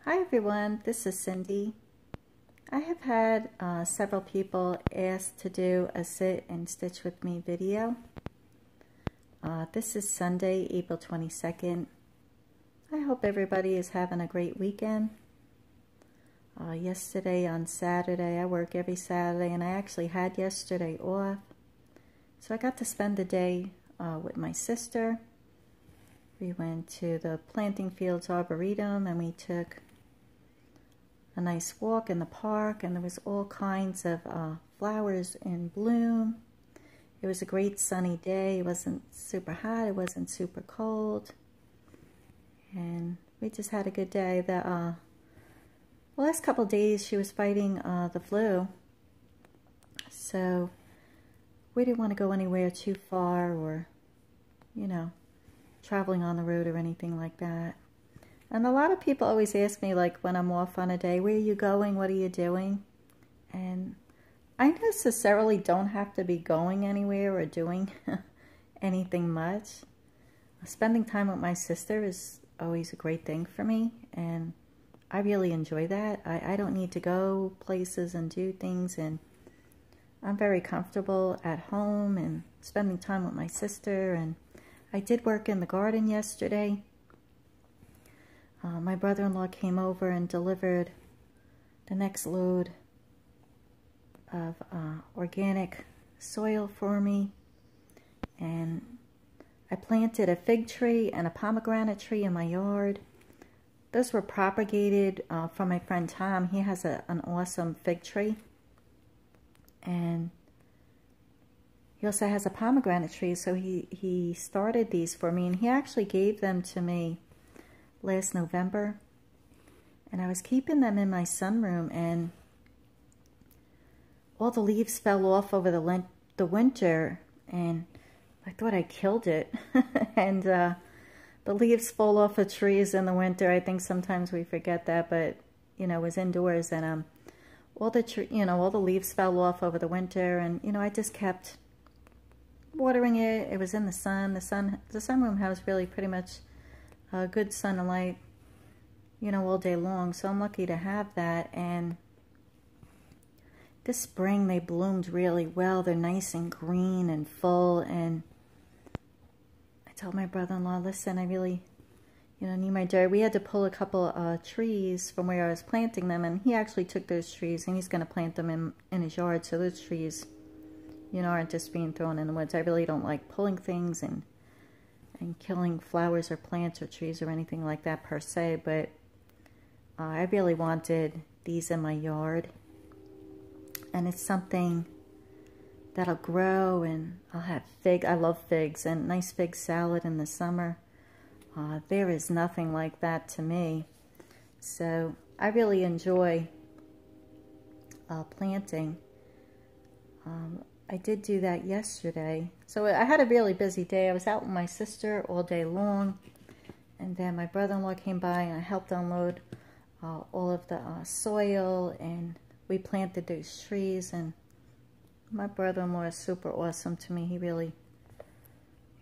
Hi everyone, this is Cindy. I have had several people ask to do a sit and stitch with me video. This is Sunday, April 22nd. I hope everybody is having a great weekend. Yesterday on Saturday, I work every Saturday and I actually had yesterday off. So I got to spend the day with my sister. We went to the Planting Fields Arboretum and we took a nice walk in the park, and there was all kinds of flowers in bloom. It was a great sunny day. It wasn't super hot, it wasn't super cold, and we just had a good day. The last couple of days she was fighting the flu, so we didn't want to go anywhere too far or, you know, traveling on the road or anything like that. And a lot of people always ask me, like, when I'm off on a day, where are you going? What are you doing? And I necessarily don't have to be going anywhere or doing anything much. Spending time with my sister is always a great thing for me, and I really enjoy that. I don't need to go places and do things, and I'm very comfortable at home and spending time with my sister. And I did work in the garden yesterday. My brother-in-law came over and delivered the next load of organic soil for me, and I planted a fig tree and a pomegranate tree in my yard. Those were propagated from my friend Tom. He has an awesome fig tree, and he also has a pomegranate tree, so he started these for me, and he actually gave them to me last November, and I was keeping them in my sunroom, and all the leaves fell off over the winter, and I thought I killed it. And the leaves fall off of trees in the winter. I think sometimes we forget that, but you know, it was indoors, and all the leaves fell off over the winter, and you know, I just kept watering it. It was in the sun. The sunroom has really pretty much good sunlight, you know, all day long, so I'm lucky to have that. And this spring they bloomed really well. They're nice and green and full, and I told my brother-in-law, listen, I really, you know, need my dirt. We had to pull a couple trees from where I was planting them, and he actually took those trees and he's going to plant them in his yard, so those trees, you know, aren't just being thrown in the woods. I really don't like pulling things and killing flowers or plants or trees or anything like that per se, but I really wanted these in my yard, and it's something that'll grow, and I'll have I love figs, and nice fig salad in the summer. There is nothing like that to me, so I really enjoy planting. I did do that yesterday. So I had a really busy day. I was out with my sister all day long, and then my brother-in-law came by and I helped unload all of the soil, and we planted those trees. And my brother-in-law is super awesome to me.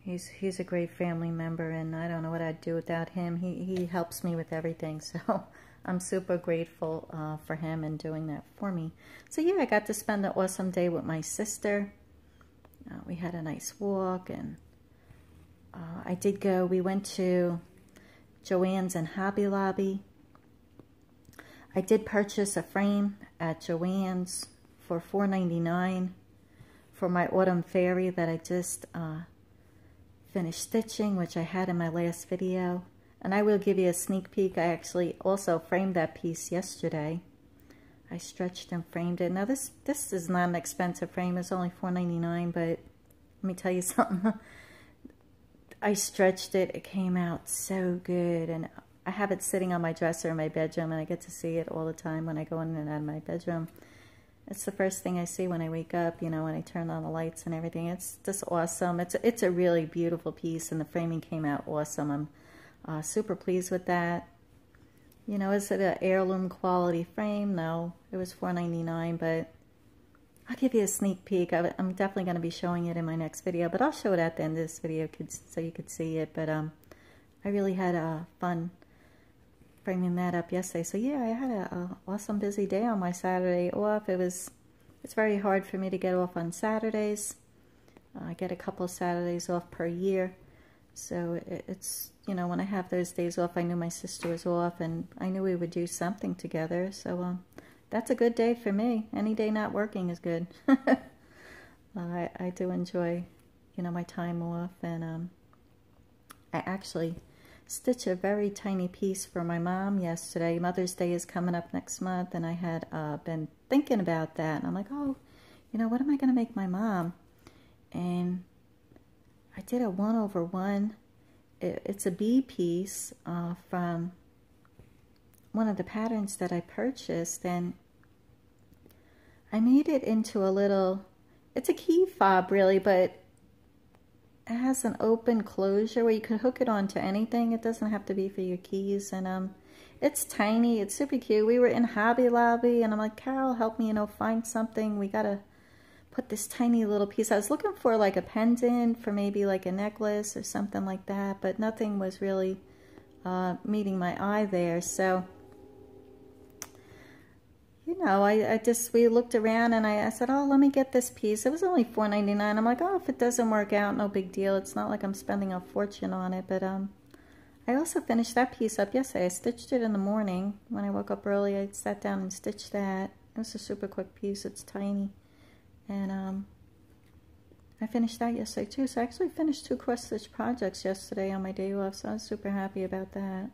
He's a great family member, and I don't know what I'd do without him. He helps me with everything, so I'm super grateful for him and doing that for me. So yeah, I got to spend an awesome day with my sister. We had a nice walk, and we went to Joann's and Hobby Lobby. I did purchase a frame at Joann's for $4.99 for my autumn fairy that I just finished stitching, which I had in my last video. And I will give you a sneak peek. I actually also framed that piece yesterday. I stretched and framed it. Now this is not an expensive frame. It's only $4.99, but let me tell you something. I stretched it. It came out so good, and I have it sitting on my dresser in my bedroom, and I get to see it all the time when I go in and out of my bedroom. It's the first thing I see when I wake up, you know, when I turn on the lights and everything. It's just awesome. It's a really beautiful piece, and the framing came out awesome. I'm super pleased with that. You know, is it an heirloom quality frame? No, it was $4.99, but I'll give you a sneak peek. I'm definitely going to be showing it in my next video, but I'll show it at the end of this video so you could see it. But I really had fun bringing that up yesterday. So yeah, I had a awesome busy day on my Saturday off. It's very hard for me to get off on Saturdays. I get a couple of Saturdays off per year. So it's, you know, when I have those days off, I knew my sister was off and I knew we would do something together. So that's a good day for me. Any day not working is good. I do enjoy, you know, my time off. And I actually stitched a very tiny piece for my mom yesterday. Mother's Day is coming up next month, and I had been thinking about that. And I'm like, oh, you know, what am I going to make my mom? And I did a 1/1. It's a bee piece from one of the patterns that I purchased, and I made it into a little, it's a key fob really, but it has an open closure where you can hook it onto anything. It doesn't have to be for your keys, and it's tiny, it's super cute. We were in Hobby Lobby, and I'm like, Carol, help me, you know, find something. We gotta put this tiny little piece. I was looking for like a pendant for maybe like a necklace or something like that, but nothing was really meeting my eye there. So, you know, we looked around, and I said, oh, let me get this piece. It was only $4.99. I'm like, oh, if it doesn't work out, no big deal. It's not like I'm spending a fortune on it. But I also finished that piece up yesterday. I stitched it in the morning. When I woke up early, I sat down and stitched that. It was a super quick piece. It's tiny. And I finished that yesterday too. So I actually finished 2 cross-stitch projects yesterday on my day off. So I was super happy about that.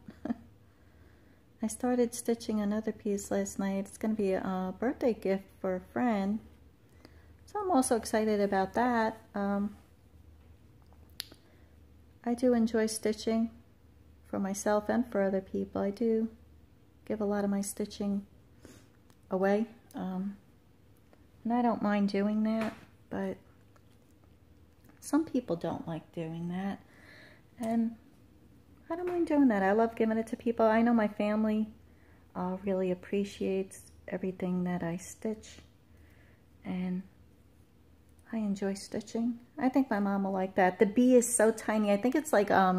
I started stitching another piece last night. It's going to be a birthday gift for a friend. So I'm also excited about that. I do enjoy stitching for myself and for other people. I do give a lot of my stitching away. And I don't mind doing that, but some people don't like doing that. And I don't mind doing that. I love giving it to people. I know my family really appreciates everything that I stitch, and I enjoy stitching. I think my mom will like that. The bee is so tiny. I think it's like, I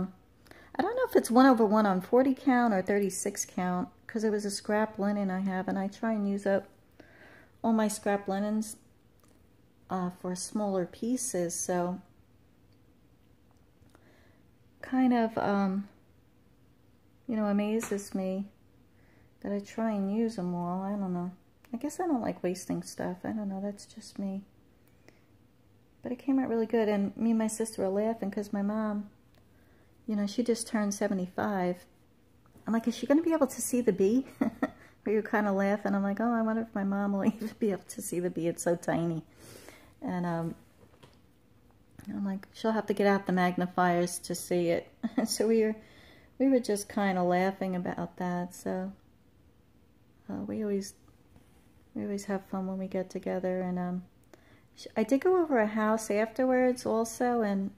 don't know if it's 1/1 on 40 count or 36 count, because it was a scrap linen I have, and I try and use up all my scrap linens for smaller pieces. So kind of, you know, amazes me that I try and use them all. I don't know. I guess I don't like wasting stuff. I don't know. That's just me. But it came out really good. And me and my sister were laughing because my mom, you know, she just turned 75. I'm like, is she going to be able to see the bee? We were kind of laughing. I'm like, oh, I wonder if my mom will even be able to see the bee. It's so tiny. And I'm like, she'll have to get out the magnifiers to see it. So we were just kind of laughing about that. So we always have fun when we get together. And I did go over a house afterwards also, and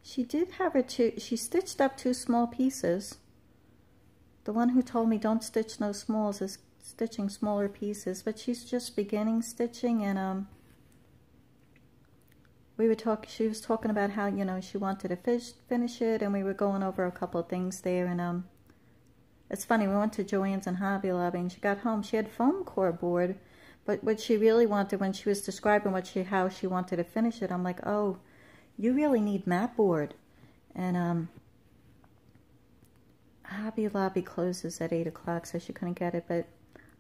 she did have she stitched up 2 small pieces. The one who told me don't stitch no smalls is stitching smaller pieces, but she's just beginning stitching. And she was talking about how, you know, she wanted to finish it, and we were going over a couple of things there. And it's funny, we went to Joann's and Hobby Lobby, and she got home, she had foam core board, but what she really wanted, when she was describing how she wanted to finish it, I'm like, oh, you really need mat board. And Hobby Lobby closes at 8 o'clock, so she couldn't get it. But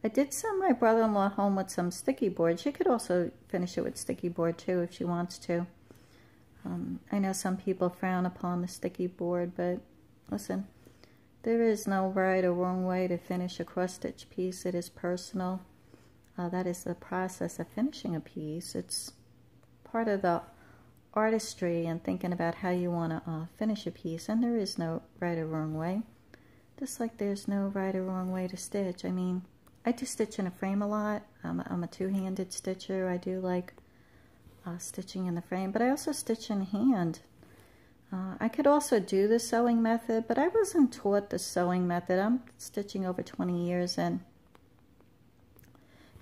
I did send my brother-in-law home with some sticky board. She could also finish it with sticky board too if she wants to. I know some people frown upon the sticky board, but listen, there is no right or wrong way to finish a cross-stitch piece. It is personal. That is the process of finishing a piece. It's part of the artistry and thinking about how you want to finish a piece, and there is no right or wrong way. Just like there's no right or wrong way to stitch. I mean, I do stitch in a frame a lot. I'm a two-handed stitcher. I do like stitching in the frame, but I also stitch in hand. I could also do the sewing method, but I wasn't taught the sewing method. I'm stitching over 20 years, and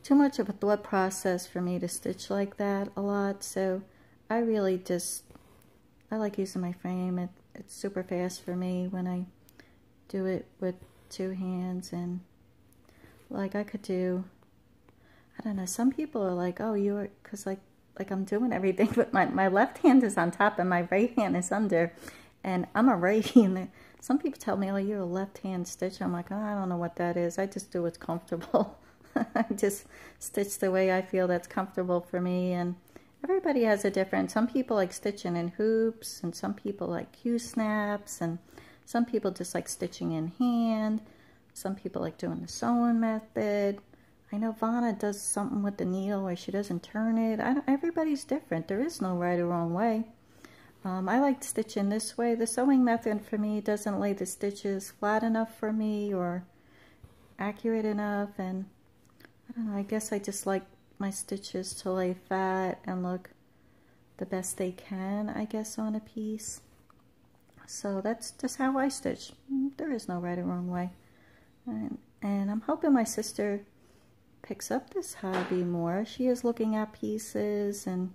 too much of a thought process for me to stitch like that a lot. So I really I like using my frame. It's super fast for me when I do it with 2 hands, and like I could do, I don't know, some people are like, oh, you're, because like I'm doing everything, but my left hand is on top and my right hand is under, and I'm a righty, and some people tell me, oh, you're a left hand stitcher. I'm like, oh, I don't know what that is. I just do what's comfortable. I just stitch the way I feel that's comfortable for me, and everybody has a different, some people like stitching in hoops, and some people like Q-snaps, and some people just like stitching in hand. Some people like doing the sewing method. I know Vonna does something with the needle where she doesn't turn it. Everybody's different. There is no right or wrong way. I like stitching this way. The sewing method for me doesn't lay the stitches flat enough for me or accurate enough, and I don't know, I guess I just like my stitches to lay flat and look the best they can, I guess, on a piece. So that's just how I stitch. There is no right or wrong way. And I'm hoping my sister picks up this hobby more. She is looking at pieces, and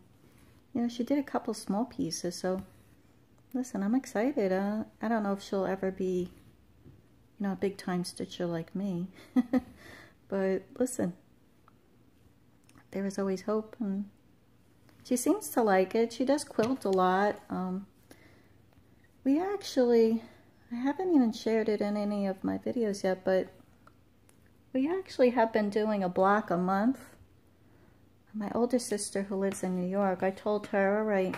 you know, she did a couple small pieces, so listen, I'm excited. I don't know if she'll ever be, you know, a big time stitcher like me. But listen, there is always hope, and she seems to like it. She does quilt a lot. We actually, I haven't even shared it in any of my videos yet, but we actually have been doing a block a month. My older sister who lives in New York, I told her, all right,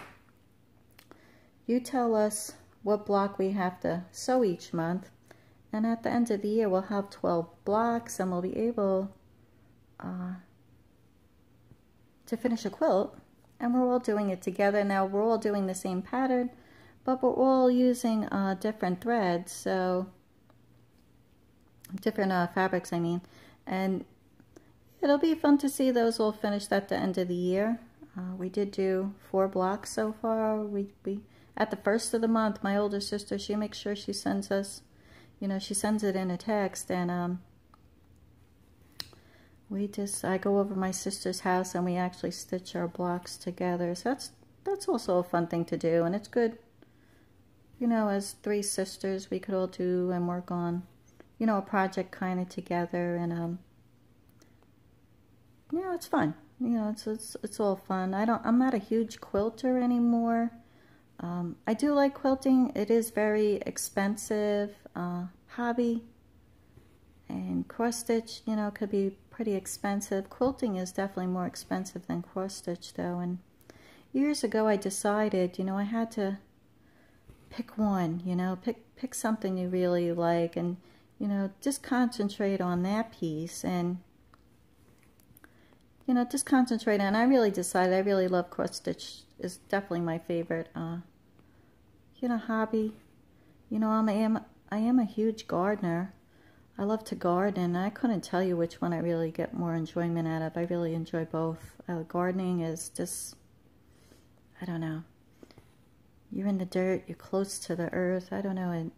you tell us what block we have to sew each month, and at the end of the year we'll have 12 blocks, and we'll be able to finish a quilt, and we're all doing it together. Now we're all doing the same pattern, but we're all using different threads, so different fabrics, I mean, and it'll be fun to see those all finished at the end of the year. We did do 4 blocks so far. We at the first of the month, my older sister, she makes sure she sends us, you know, she sends it in a text, and I go over my sister's house and we actually stitch our blocks together. So that's also a fun thing to do, and it's good, you know, as 3 sisters, we could all do and work on, you know, a project kind of together, and you know, it's fun. You know, it's all fun. I'm not a huge quilter anymore. I do like quilting. It is very expensive hobby, and cross stitch, you know, could be pretty expensive. Quilting is definitely more expensive than cross stitch though, and years ago I decided, you know, I had to pick one, you know, pick something you really like, and you know, just concentrate on that piece, and you know, just concentrate on. I really decided I really love cross stitch. Is definitely my favorite you know, hobby. You know, I am a huge gardener. I love to garden. I couldn't tell you which one I really get more enjoyment out of. I really enjoy both. Gardening is just, I don't know. You're in the dirt, you're close to the earth. I don't know,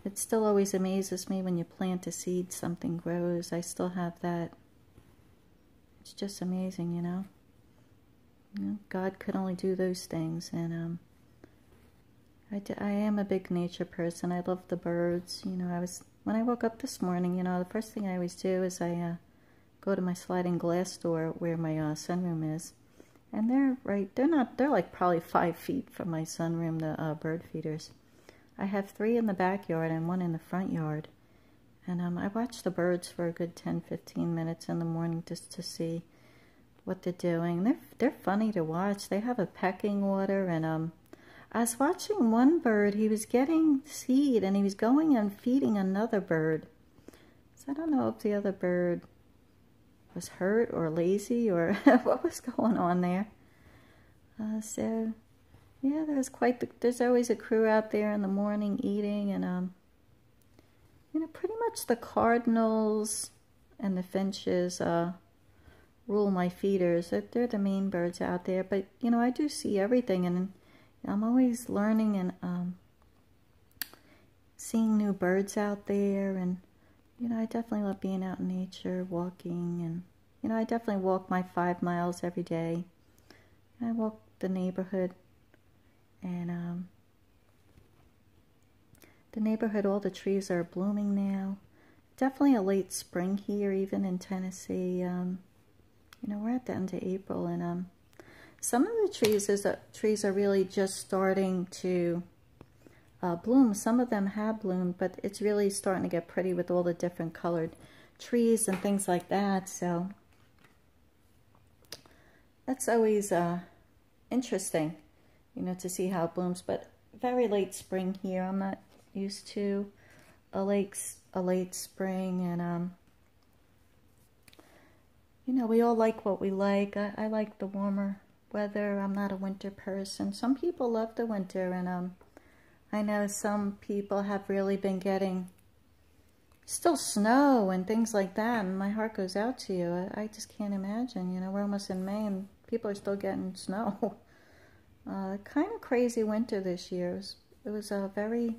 it still always amazes me when you plant a seed, something grows. I still have that. It's just amazing, you know. You know, God could only do those things, and I am a big nature person. I love the birds. You know, when I woke up this morning, you know, the first thing I always do is I go to my sliding glass door where my sunroom is, and they're like probably 5 feet from my sunroom, the bird feeders. I have 3 in the backyard and 1 in the front yard, and I watch the birds for a good 10-15 minutes in the morning just to see what they're doing. They're funny to watch. They have a pecking order, and I was watching one bird. He was getting seed, and he was going and feeding another bird. So I don't know if the other bird was hurt or lazy or what was going on there. So yeah, there's always a crew out there in the morning eating, and you know, pretty much the cardinals and the finches rule my feeders. They're the main birds out there, but you know, I do see everything, and I'm always learning and seeing new birds out there, and you know, I definitely love being out in nature, walking, and you know, I definitely walk my 5 miles every day. I walk the neighborhood, and the neighborhood, all the trees are blooming now. definitely a late spring here, even in Tennessee. You know, we're at the end of April, and some of the trees are really just starting to bloom. Some of them have bloomed, but it's really starting to get pretty with all the different colored trees and things like that. So that's always interesting, you know, to see how it blooms. But very late spring here. I'm not used to a late spring, and you know, we all like what we like. I like the warmer weather. I'm not a winter person. Some people love the winter, and I know some people have really been getting still snow and things like that, and my heart goes out to you. I just can't imagine. You know, we're almost in May and people are still getting snow. Kind of crazy winter this year. It was a very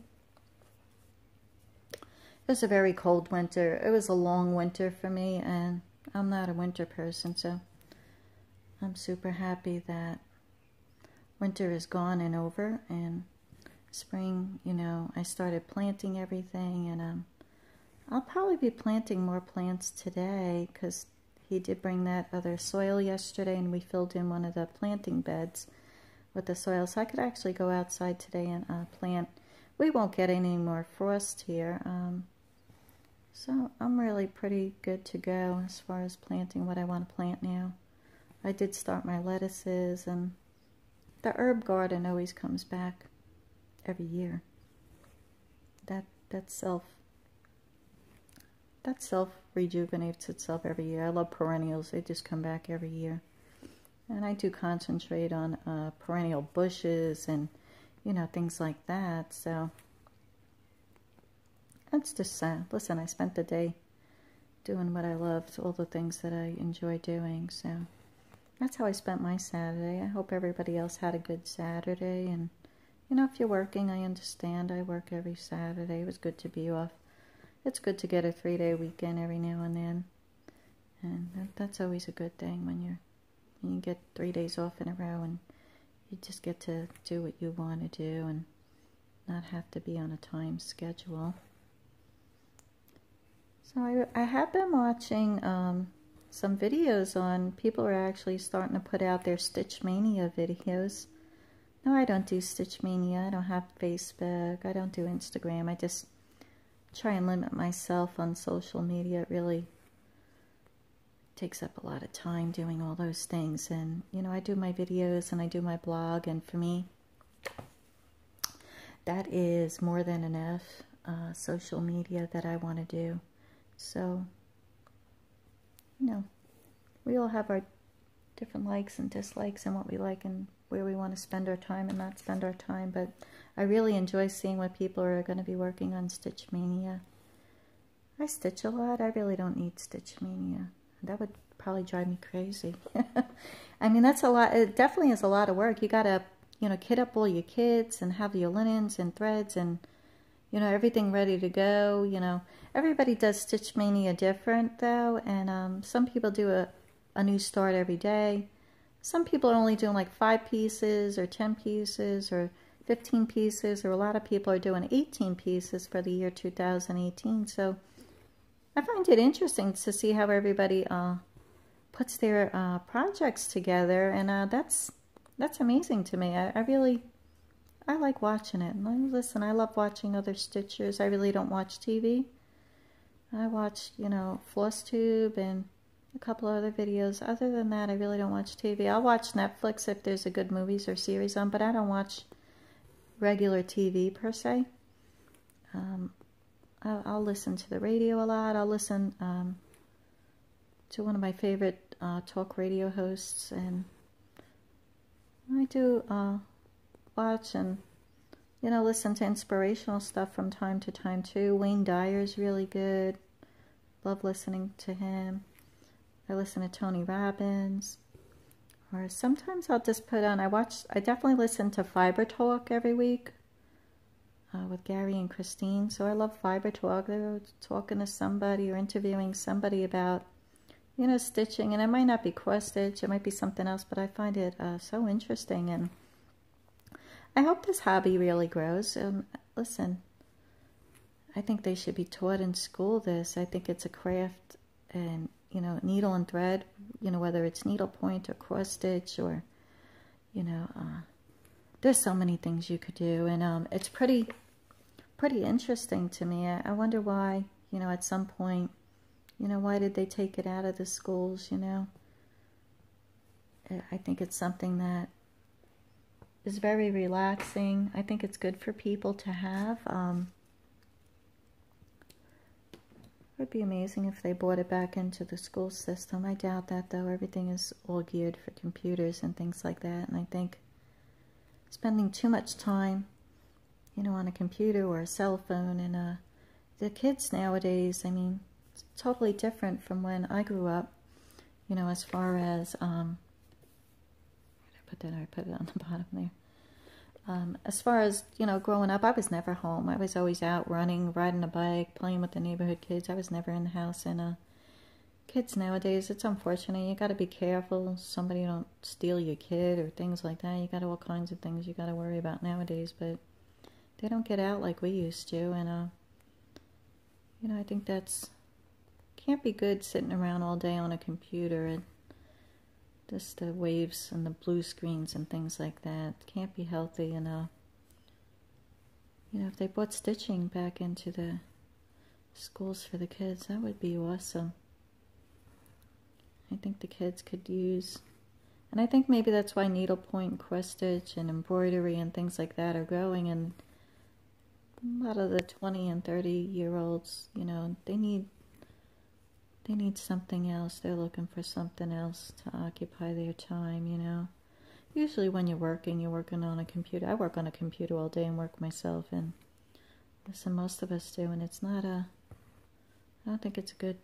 cold winter. It was a long winter for me, and I'm not a winter person, so I'm super happy that winter is gone and over, and spring, you know, I started planting everything, and I'll probably be planting more plants today because he did bring that other soil yesterday, and we filled in one of the planting beds with the soil, so I could actually go outside today and plant. We won't get any more frost here, so I'm really pretty good to go as far as planting what I want to plant now. I did start my lettuces, and the herb garden always comes back every year. That self rejuvenates itself every year. I love perennials. They just come back every year. And I do concentrate on perennial bushes and, you know, things like that. So that's just, listen, I spent the day doing what I loved, all the things that I enjoy doing. So that's how I spent my Saturday. I hope everybody else had a good Saturday. And, you know, if you're working, I understand. I work every Saturday. It was good to be off. It's good to get a 3-day weekend every now and then. And that's always a good thing when you get 3 days off in a row and you just get to do what you want to do and not have to be on a time schedule. So I have been watching some videos on, people are actually starting to put out their Stitch Mania videos. No, I don't do Stitch Mania. I don't have Facebook. I don't do Instagram. I just try and limit myself on social media. It really takes up a lot of time doing all those things. And, you know, I do my videos and I do my blog, and for me, that is more than enough social media that I want to do. So, you know, we all have our different likes and dislikes and what we like and where we want to spend our time and not spend our time, but I really enjoy seeing what people are going to be working on Stitch Mania. I stitch a lot. I really don't need Stitch Mania. That would probably drive me crazy. I mean, that's a lot. It definitely is a lot of work. You got to, you know, kit up all your kits and have your linens and threads and, you know, everything ready to go. You know, everybody does Stitch Mania different, though, and some people do a new start every day. Some people are only doing like 5 pieces or 10 pieces or 15 pieces, or a lot of people are doing 18 pieces for the year 2018. So I find it interesting to see how everybody puts their projects together, and that's amazing to me. I like watching it. And listen, I love watching other stitchers. I really don't watch TV. I watch, you know, FlossTube and a couple other videos. Other than that, I really don't watch TV. I'll watch Netflix if there's a good movies or series on, but I don't watch regular TV per se. I'll listen to the radio a lot. I'll listen to one of my favorite talk radio hosts, and I do watch and, you know, listen to inspirational stuff from time to time too. Wayne Dyer's really good. Love listening to him. I listen to Tony Robbins, or sometimes I'll just put on, I definitely listen to Fiber Talk every week with Gary and Christine. So I love Fiber Talk. They're talking to somebody or interviewing somebody about, you know, stitching, and it might not be cross stitch, it might be something else, but I find it so interesting, and I hope this hobby really grows. Listen, I think they should be taught in school this. I think it's a craft, and, you know, needle and thread, you know, whether it's needlepoint or cross stitch or, you know, there's so many things you could do. And it's pretty interesting to me. I wonder why, you know, at some point, you know, why did they take it out of the schools, you know? I think it's something that is very relaxing. I think it's good for people to have. It would be amazing if they brought it back into the school system. I doubt that, though. Everything is all geared for computers and things like that. And I think spending too much time, you know, on a computer or a cell phone, and the kids nowadays, I mean, it's totally different from when I grew up, you know, as far as, I put it on the bottom there. As far as, you know, growing up, I was never home. I was always out running, riding a bike, playing with the neighborhood kids. I was never in the house. And kids nowadays, it's unfortunate. You got to be careful. Somebody don't steal your kid or things like that. You got all kinds of things you got to worry about nowadays. But they don't get out like we used to. And, you know, I think that's, can't be good sitting around all day on a computer and just the waves and the blue screens and things like that. Can't be healthy. And, you know, if they brought stitching back into the schools for the kids, that would be awesome. I think the kids could use, and I think maybe that's why needlepoint, cross stitch, and embroidery and things like that are growing. And a lot of the 20 and 30-year-olds, you know, they need something else. They're looking for something else to occupy their time, you know. Usually when you're working on a computer. I work on a computer all day and work myself, and listen, most of us do, and it's not I don't think it's good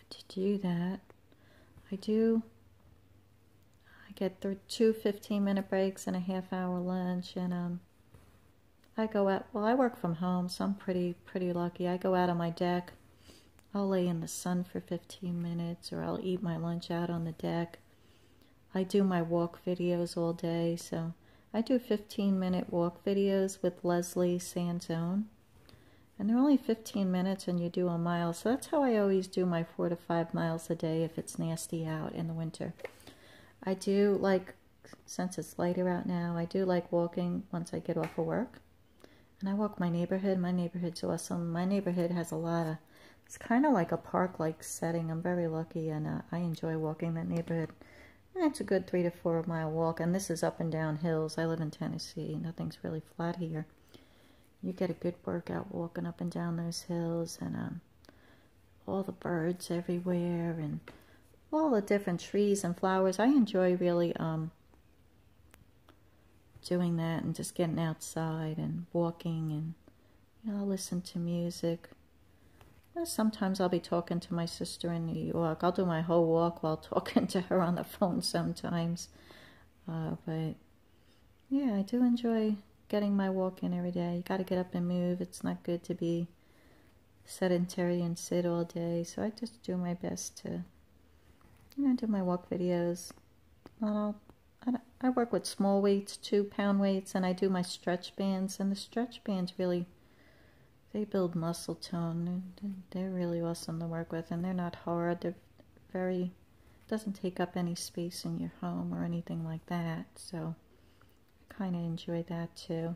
to do that. I get through 2 15-minute breaks and a half-hour lunch, and I go out, well, I work from home, so I'm pretty lucky. I go out on my deck. I'll lay in the sun for 15 minutes, or I'll eat my lunch out on the deck. I do my walk videos all day, so I do 15-minute walk videos with Leslie Sansone. And they're only 15 minutes, and you do a mile. So that's how I always do my 4 to 5 miles a day if it's nasty out in the winter. I do like, since it's lighter out now, I do like walking once I get off of work. And I walk my neighborhood. My neighborhood's awesome. My neighborhood has a lot of, it's kind of like a park-like setting. I'm very lucky, and I enjoy walking that neighborhood. And it's a good 3 to 4 mile walk, and this is up and down hills. I live in Tennessee. Nothing's really flat here. You get a good workout walking up and down those hills, and all the birds everywhere, and all the different trees and flowers. I enjoy really doing that and just getting outside and walking, and, you know, I'll listen to music. Sometimes I'll be talking to my sister in New York. I'll do my whole walk while talking to her on the phone sometimes. But yeah, I do enjoy getting my walk in every day. You got to get up and move. It's not good to be sedentary and sit all day. So I just do my best to, you know, do my walk videos. I work with small weights, 2-pound weights, and I do my stretch bands. And the stretch bands really, they build muscle tone. They're really awesome to work with, and they're not hard. They're very, doesn't take up any space in your home or anything like that. So I kind of enjoy that too.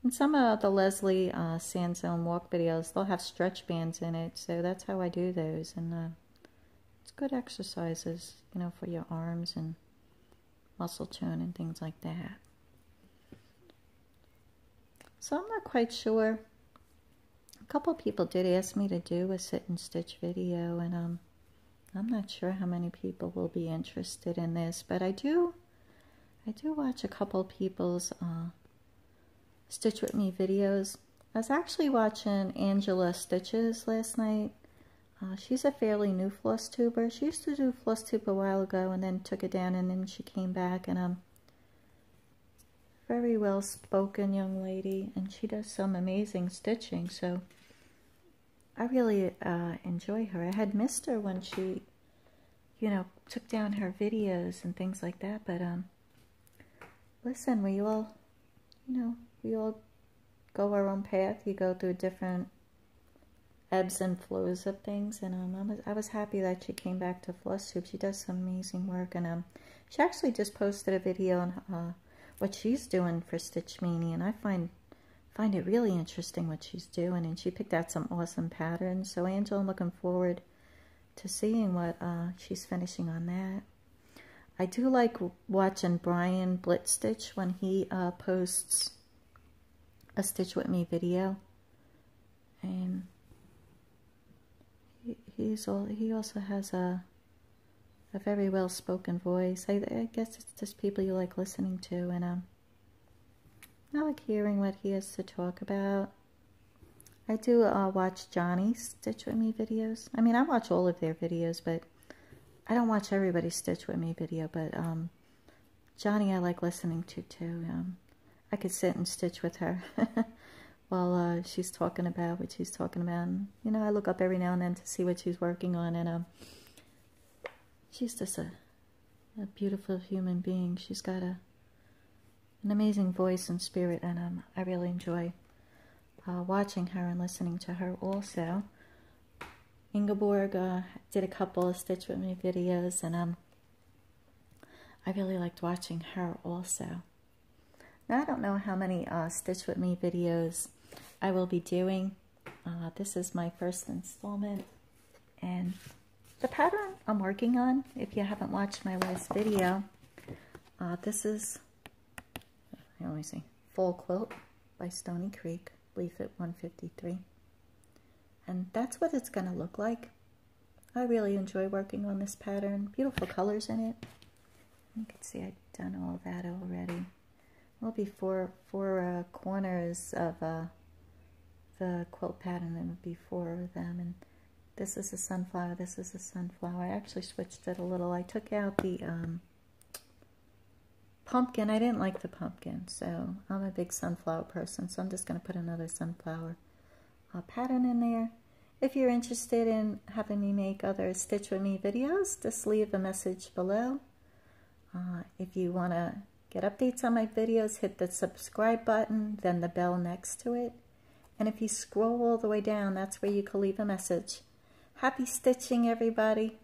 And some of the Leslie Sansone walk videos, they'll have stretch bands in it. So that's how I do those. And it's good exercises, you know, for your arms and muscle tone and things like that. So I'm not quite sure. A couple people did ask me to do a sit and stitch video, and I'm not sure how many people will be interested in this, but I do watch a couple people's Stitch With Me videos. I was actually watching Angela Stitches last night. She's a fairly new floss tuber. She used to do floss tube a while ago and then took it down, and then she came back, and very well spoken young lady, and she does some amazing stitching, so I really enjoy her. I had missed her when she, you know, took down her videos and things like that, but listen, we all, you know, we all go our own path. You go through different ebbs and flows of things, and I was happy that she came back to Floss Tube. She does some amazing work, and she actually just posted a video on what she's doing for Stitch Mania, and I find it really interesting what she's doing, and she picked out some awesome patterns. So Angel, I'm looking forward to seeing what she's finishing on that. I do like watching Brian Blitzstitch when he posts a Stitch With Me video, and he also has a very well-spoken voice. I guess it's just people you like listening to, and I like hearing what he has to talk about. I do watch Johnny's Stitch With Me videos. I mean, I watch all of their videos, but I don't watch everybody's Stitch With Me video. But Johnny I like listening to too. I could sit and stitch with her while she's talking about what she's talking about. And, you know, I look up every now and then to see what she's working on, and she's just a beautiful human being. She's got an amazing voice and spirit, and I really enjoy watching her and listening to her also. Ingeborg did a couple of Stitch With Me videos, and I really liked watching her also. Now, I don't know how many Stitch With Me videos I will be doing. This is my first installment, and the pattern I'm working on, if you haven't watched my last video, this is, let me see, Full Quilt by Stony Creek, Leaf at 153. And that's what it's going to look like. I really enjoy working on this pattern. Beautiful colors in it. You can see I've done all that already. Well, be four corners of the quilt pattern, and it would be 4 of them. And this is a sunflower, this is a sunflower. I actually switched it a little. I took out the pumpkin. I didn't like the pumpkin, so I'm a big sunflower person, so I'm just going to put another sunflower pattern in there. If you're interested in having me make other Stitch With Me videos, just leave a message below. If you want to get updates on my videos, hit the subscribe button, then the bell next to it. And if you scroll all the way down, that's where you can leave a message. Happy stitching, everybody!